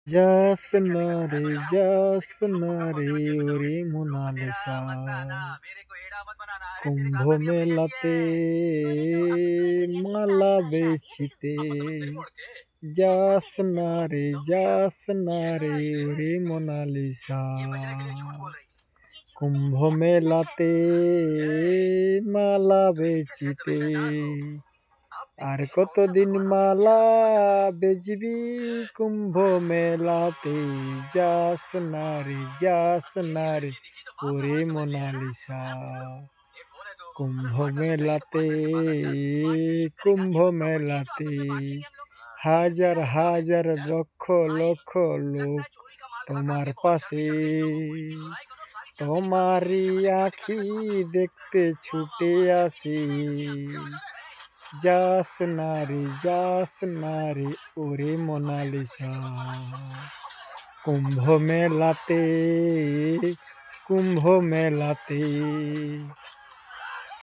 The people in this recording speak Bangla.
যাস না রে, যাস না রে ওরে মোনালিসা, কুম্ভ মেলাতে মালা বেচিতে। যাস না রে, যাস না রে ওরে মোনালিসা, কুম্ভ মেলাতে মালা বেচিতে। আর কতদিন মালা বেচবি কুম্ভ মেলাতে? যাস না রে, যাস না রে ওরে মোনালিসা, কুম্ভ মেলাতে, কুম্ভ মেলাতে। হাজার হাজার লক্ষ লক্ষ লোক তোমার পাশে, তোমারই আঁখি দেখতে ছুটে আসে। যাস না রে, যাস না রে ওরে মোনালিসা, কুম্ভ মেলাতে, কুম্ভ মেলাতে।